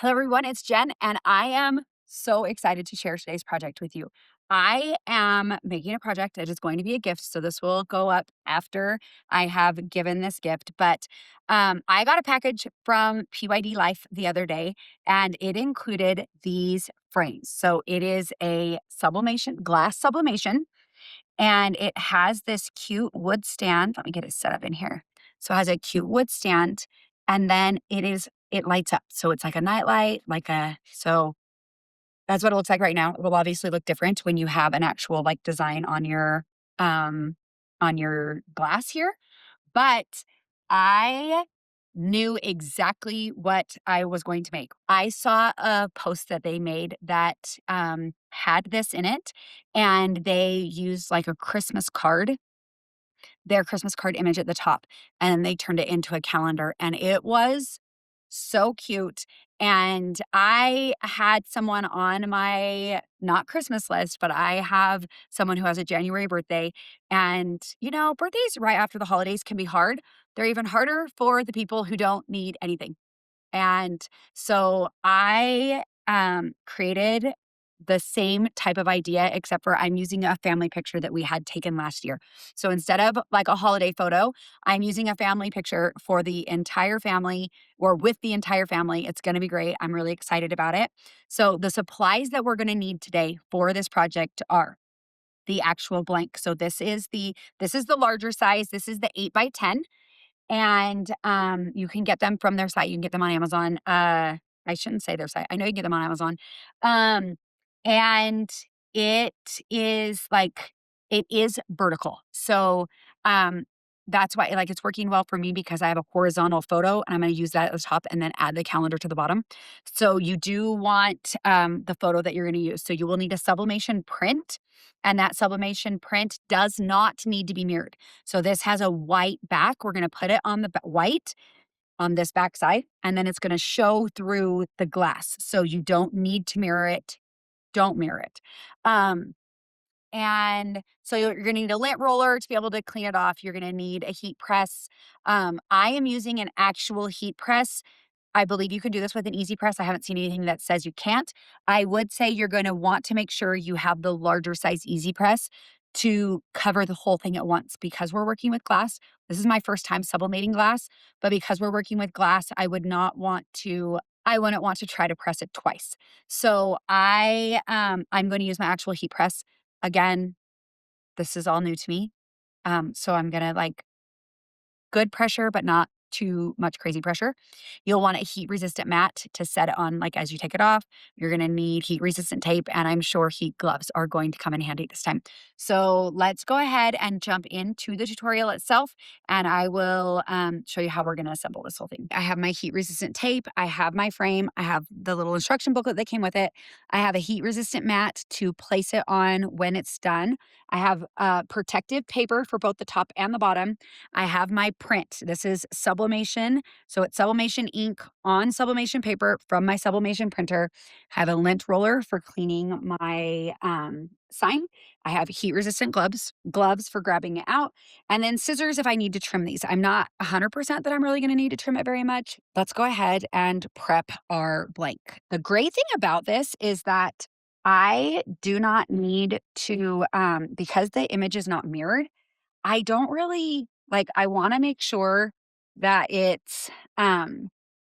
Hello, everyone. It's Jen, and I am so excited to share today's project with you. I am making a project that is going to be a gift. So, this will go up after I have given this gift. But I got a package from PYDLife the other day, and it included these frames. So, it is a sublimation, glass sublimation, and it has this cute wood stand. Let me get it set up in here. So, it has a cute wood stand, and then it lights up. So it's like a nightlight, so that's what it looks like right now. It will obviously look different when you have an actual like design um on your glass here. But I knew exactly what I was going to make. I saw a post that they made that had this in it, and they used like a Christmas card, their Christmas card image at the top, and they turned it into a calendar, and it was so cute. And I had someone on my not Christmas list, but I have someone who has a January birthday. And, birthdays right after the holidays can be hard. They're even harder for the people who don't need anything. And so I created the same type of idea, except for I'm using a family picture that we had taken last year. So instead of like a holiday photo, I'm using a family picture for the entire family or with the entire family. It's going to be great. I'm really excited about it. So the supplies that we're going to need today for this project are the actual blank. So this is the larger size. This is the 8 by 10, and you can get them from their site. You can get them on Amazon. I shouldn't say their site. I know you can get them on Amazon. Um, and it is like it is vertical. So um that's why like it's working well for me because I have a horizontal photo and I'm going to use that at the top and then add the calendar to the bottom. So you do want the photo that you're going to use. So you will need a sublimation print, and that sublimation print does not need to be mirrored. So this has a white back. We're going to put it on the white on this back side, and then it's going to show through the glass. So you don't need to mirror it. Don't mirror it. Um, and so you're going to need a lint roller to be able to clean it off. You're going to need a heat press. I am using an actual heat press. I believe you can do this with an easy press. I haven't seen anything that says you can't. I would say you're going to want to make sure you have the larger size easy press to cover the whole thing at once because we're working with glass. This is my first time sublimating glass, but because we're working with glass, I wouldn't want to try to press it twice. So I'm going to use my actual heat press. Again, this is all new to me. So I'm going to like good pressure, but not too much crazy pressure. You'll want a heat resistant mat to set it on, like as you take it off. You're going to need heat resistant tape, and I'm sure heat gloves are going to come in handy this time. So let's go ahead and jump into the tutorial itself, and I will show you how we're going to assemble this whole thing. I have my heat resistant tape. I have my frame. I have the little instruction booklet that came with it. I have a heat resistant mat to place it on when it's done. I have protective paper for both the top and the bottom. I have my print. This is sublimation. So it's sublimation ink on sublimation paper from my sublimation printer. I have a lint roller for cleaning my sign. I have heat resistant gloves for grabbing it out, and then scissors if I need to trim these. I'm not 100% that I'm really going to need to trim it very much. Let's go ahead and prep our blank. The great thing about this is that I do not need to, because the image is not mirrored, I don't really like, I wanna make sure that it's,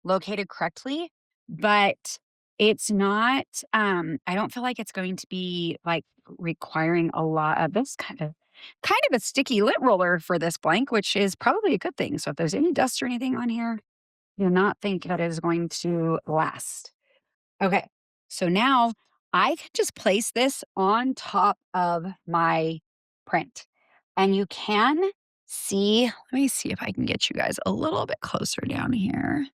located correctly, but it's not, I don't feel like it's going to be, like, requiring a lot of this kind of a sticky lint roller for this blank, which is probably a good thing. So if there's any dust or anything on here, do not think that it is going to last. Okay, so now I can just place this on top of my print. And you can see, let me see if I can get you guys a little bit closer down here.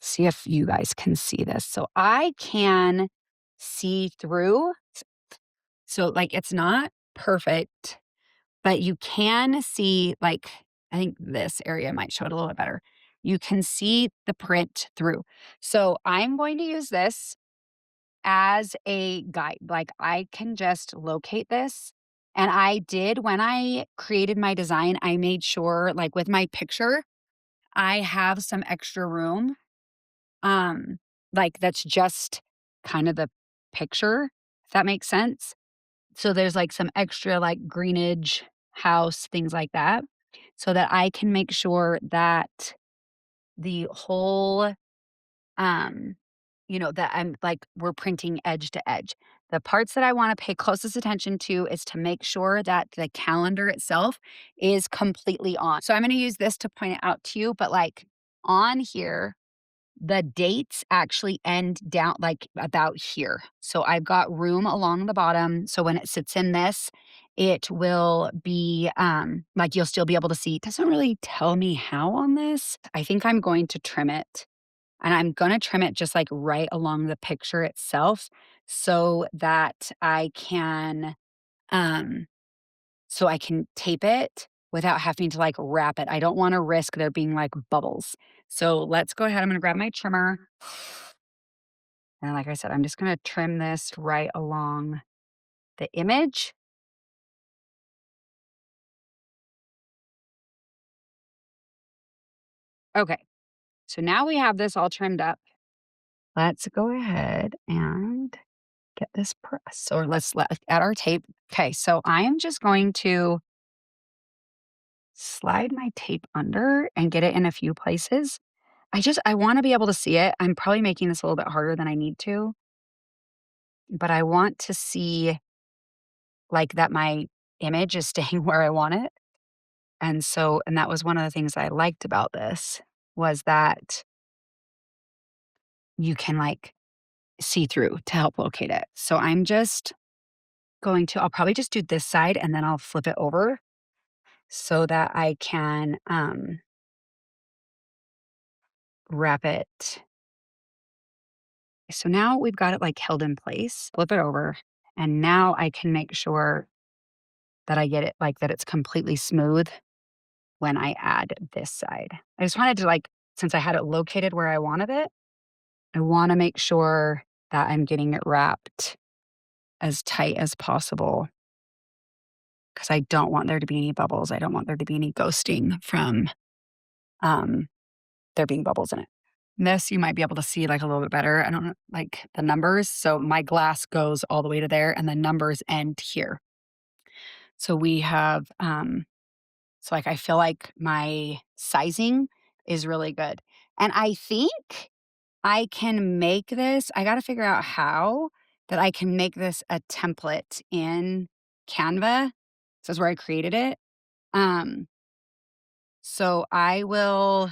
See if you guys can see this. So I can see through. So, like, it's not perfect, but you can see, like, I think this area might show it a little bit better. You can see the print through. So I'm going to use this as a guide. Like, I can just locate this. And I did, when I created my design, I made sure, like with my picture, I have some extra room like that's just kind of the picture, if that makes sense. So there's like some extra like greenage, house, things like that, so that I can make sure that the whole, um, that I'm like we're printing edge to edge. The parts that I want to pay closest attention to is to make sure that the calendar itself is completely on. So I'm going to use this to point it out to you, but like on here, the dates actually end down like about here. So I've got room along the bottom. So when it sits in this, it will be like you'll still be able to see. It doesn't really tell me how on this. I think I'm going to trim it. And I'm going to trim it just like right along the picture itself so that um I can tape it without having to like wrap it. I don't want to risk there being like bubbles. So let's go ahead. I'm going to grab my trimmer. And like I said, I'm just going to trim this right along the image. Okay. So now we have this all trimmed up. Let's go ahead and get this pressed. Or add our tape. Okay. So I am just going to slide my tape under and get it in a few places. I want to be able to see it. I'm probably making this a little bit harder than I need to, but I want to see like that my image is staying where I want it. And that was one of the things I liked about this was that you can like see through to help locate it. So I'll probably just do this side and then I'll flip it over so that I can wrap it. So now we've got it like held in place, flip it over, and now I can make sure that I get it like that it's completely smooth when I add this side. I just wanted to like, since I had it located where I wanted it, I want to make sure that I'm getting it wrapped as tight as possible because I don't want there to be any bubbles. I don't want there to be any ghosting from um, there being bubbles in it. This you might be able to see like a little bit better. I don't know, like the numbers. So my glass goes all the way to there and the numbers end here. So we have, so like I feel like my sizing is really good. And I think I can make this, I got to figure out how that I can make this a template in Canva. So that's where I created it. Um, so I will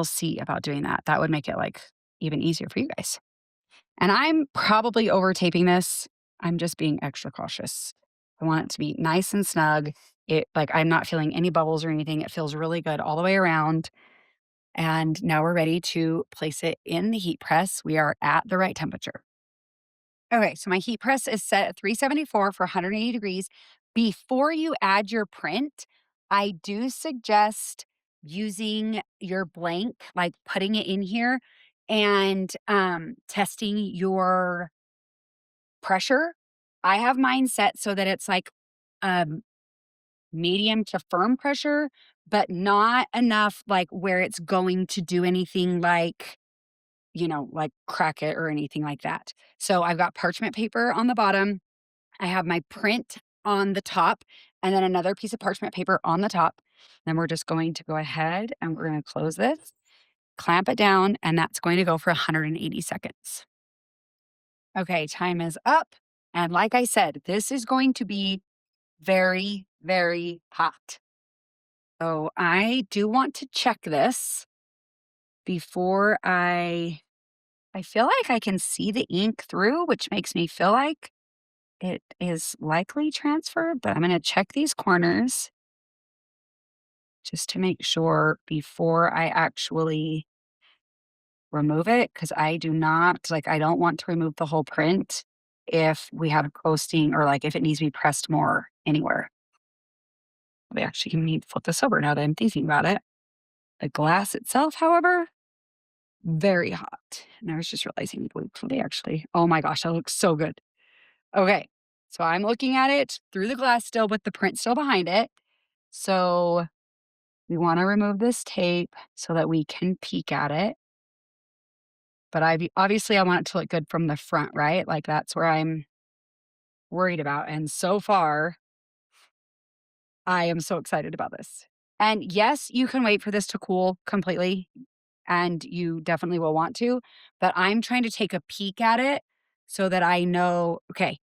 see about doing that. That would make it like even easier for you guys. And I'm probably over taping this. I'm just being extra cautious. I want it to be nice and snug. I'm not feeling any bubbles or anything. It feels really good all the way around. And now we're ready to place it in the heat press. We are at the right temperature. Okay, so my heat press is set at 374 for 180 degrees. Before you add your print, I do suggest using your blank, like putting it in here and testing your pressure. I have mine set so that it's like um, medium to firm pressure, but not enough like where it's going to do anything like like crack it or anything like that. So I've got parchment paper on the bottom. I have my print on the top and then another piece of parchment paper on the top. Then we're just going to go ahead and we're going to close this, clamp it down, and that's going to go for 180 seconds. Okay, time is up. And like I said, this is going to be very, very hot. So I do want to check this before I feel like I can see the ink through, which makes me feel like it is likely transferred, but I'm going to check these corners just to make sure before I actually remove it, because I don't want to remove the whole print if we have ghosting or like if it needs to be pressed more anywhere. We actually need to flip this over now that I'm thinking about it. The glass itself, however, very hot. And I was just realizing they actually, oh my gosh, that looks so good. Okay. So I'm looking at it through the glass still with the print still behind it. So we want to remove this tape so that we can peek at it. but obviously I want it to look good from the front, right? Like that's where I'm worried about. And so far, I am so excited about this. And yes, you can wait for this to cool completely, and you definitely will want to, but I'm trying to take a peek at it so that I know, okay,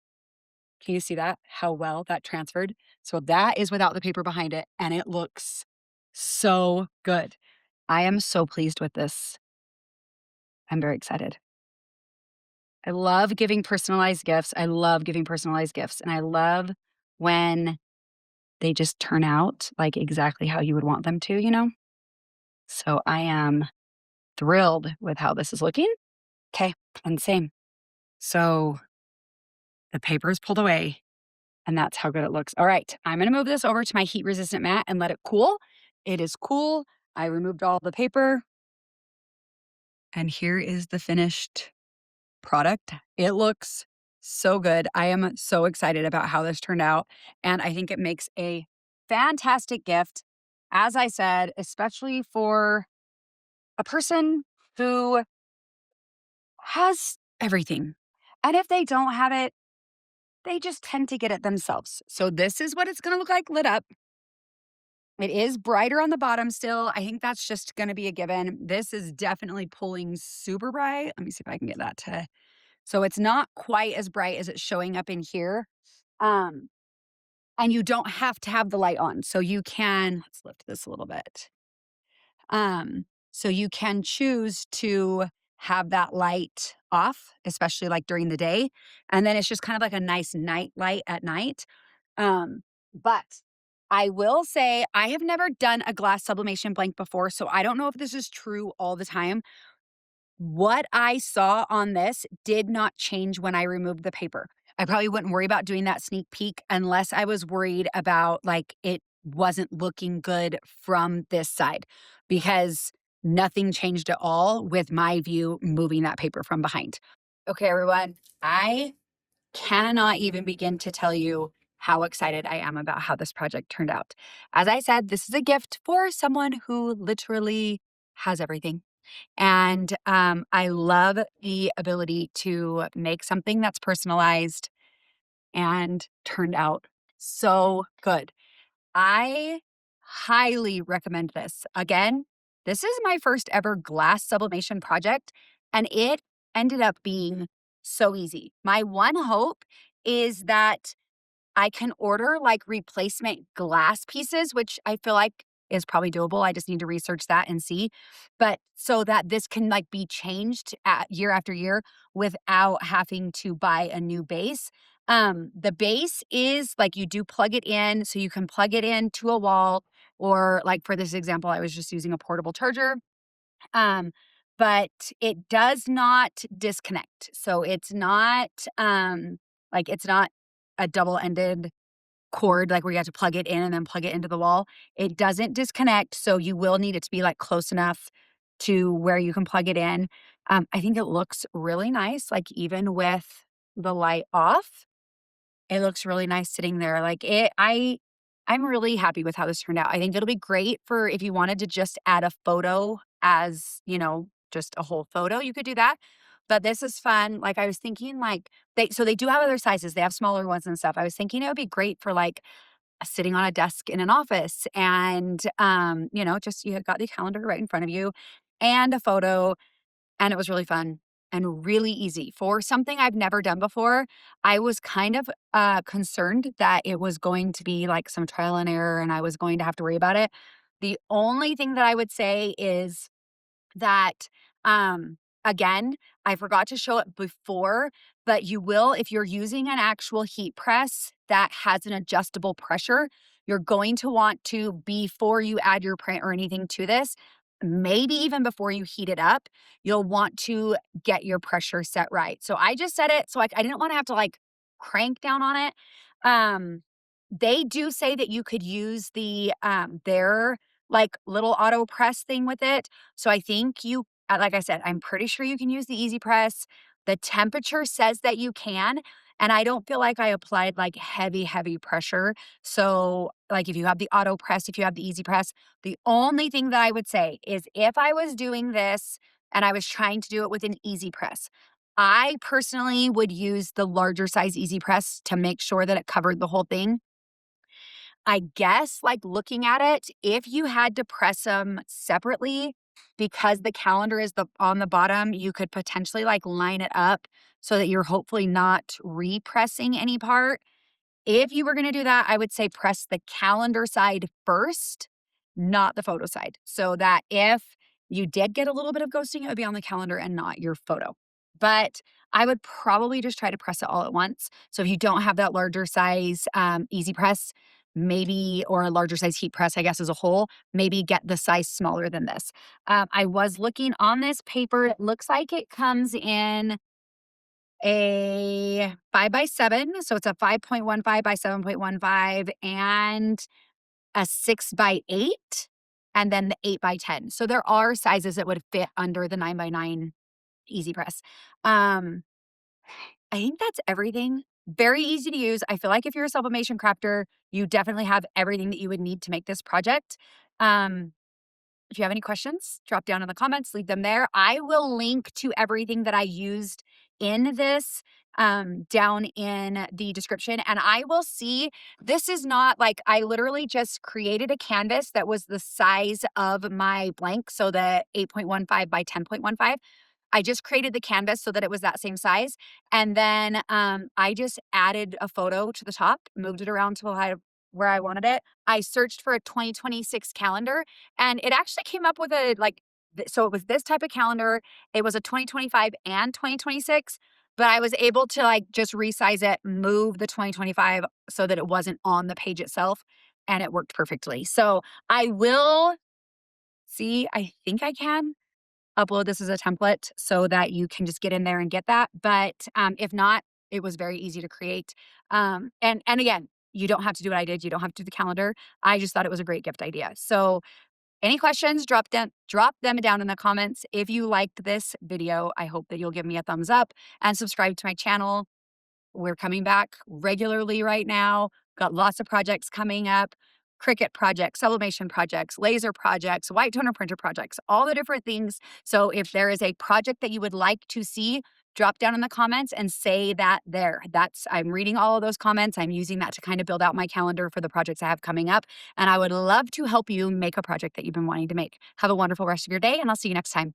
can you see that? How well that transferred? So that is without the paper behind it, and it looks so good. I am so pleased with this. I'm very excited. I love giving personalized gifts. I love giving personalized gifts, and I love when they just turn out like exactly how you would want them to, you know? So I am thrilled with how this is looking. Okay, and same. So the paper is pulled away, and that's how good it looks. All right, I'm gonna move this over to my heat resistant mat and let it cool. It is cool. I removed all the paper, and here is the finished product. It looks so good. I am so excited about how this turned out, and I think it makes a fantastic gift. As I said, especially for a person who has everything. And if they don't have it, they just tend to get it themselves. So this is what it's going to look like lit up. It is brighter on the bottom still. I think that's just going to be a given. This is definitely pulling super bright. Let me see if I can get that to. So it's not quite as bright as it's showing up in here. Um, and you don't have to have the light on. So you can, let's lift this a little bit. So you can choose to have that light off, especially like during the day. And then it's just kind of like a nice night light at night. But I will say I have never done a glass sublimation blank before, so I don't know if this is true all the time. What I saw on this did not change when I removed the paper. I probably wouldn't worry about doing that sneak peek unless I was worried about like it wasn't looking good from this side because nothing changed at all with my view moving that paper from behind. Okay, everyone, I cannot even begin to tell you how excited I am about how this project turned out. As I said, this is a gift for someone who literally has everything. And I love the ability to make something that's personalized and turned out so good. I highly recommend this. Again, this is my first ever glass sublimation project, and it ended up being so easy. My one hope is that I can order like replacement glass pieces, which I feel like is probably doable. I just need to research that and see. But so that this can like be changed at year after year without having to buy a new base. The base is like you do plug it in, so you can plug it into a wall, or like for this example, I was just using a portable charger. Um, but it does not disconnect. So it's not like it's not a double-ended cord, like where you have to plug it in and then plug it into the wall. It doesn't disconnect, so you will need it to be like close enough to where you can plug it in. I think it looks really nice, like even with the light off. It looks really nice sitting there. Like I'm really happy with how this turned out. I think it'll be great for if you wanted to just add a photo as, you know, just a whole photo, you could do that. But this is fun. Like I was thinking like they do have other sizes. They have smaller ones and stuff. I was thinking it would be great for like sitting on a desk in an office and you know, just you got the calendar right in front of you and a photo, and it was really fun and really easy. For something I've never done before, I was kind of concerned that it was going to be like some trial and error and I was going to have to worry about it. The only thing that I would say is that, again, I forgot to show it before, but you will, if you're using an actual heat press that has an adjustable pressure, you're going to want to, before you add your print or anything to this, maybe even before you heat it up, you'll want to get your pressure set right. So I just set it, so like I didn't want to have to like crank down on it. Um, they do say that you could use their like little auto press thing with it. So I think you, like I said, I'm pretty sure you can use the Easy Press. The temperature says that you can. And I don't feel like I applied like heavy, heavy pressure. So, like, if you have the auto press, if you have the Easy Press, the only thing that I would say is if I was doing this and I was trying to do it with an easy press. I personally would use the larger size easy press to make sure that it covered the whole thing. I guess, like, looking at it, if you had to press them separately, because the calendar is on the bottom, you could potentially, like, line it up so that you're hopefully not repressing any part. If you were gonna do that, I would say press the calendar side first, not the photo side, so that if you did get a little bit of ghosting, it would be on the calendar and not your photo. But I would probably just try to press it all at once. So if you don't have that larger size, easy press, maybe, or a larger size heat press, I guess, as a whole, maybe get the size smaller than this. I was looking on this paper. It looks like it comes in a 5x7, so it's a 5.15 by 7.15 and a 6x8, and then the 8x10. So there are sizes that would fit under the 9x9 easy press. I think that's everything. Very easy to use. I feel like if you're a sublimation crafter, you definitely have everything that you would need to make this project. Um, if you have any questions, drop down in the comments, leave them there. I will link to everything that I used in this down in the description. And I will see, this is not like, I literally just created a canvas that was the size of my blank. So the 8.15 by 10.15. I just created the canvas so that it was that same size. And then I just added a photo to the top, moved it around to where I wanted it. I searched for a 2026 calendar, and it actually came up with so it was this type of calendar. It was a 2025 and 2026, but I was able to like just resize it, move the 2025 so that it wasn't on the page itself, and it worked perfectly. So I will see, I think I can upload this as a template so that you can just get in there and get that. But if not, it was very easy to create. And again, you don't have to do what I did. You don't have to do the calendar. I just thought it was a great gift idea. So any questions, drop them down in the comments. If you liked this video, I hope that you'll give me a thumbs up and subscribe to my channel. We're coming back regularly right now. Got lots of projects coming up. Cricut projects, sublimation projects, laser projects, white toner printer projects, all the different things. So if there is a project that you would like to see, drop down in the comments and say that there. I'm reading all of those comments. I'm using that to kind of build out my calendar for the projects I have coming up. And I would love to help you make a project that you've been wanting to make. Have a wonderful rest of your day, and I'll see you next time.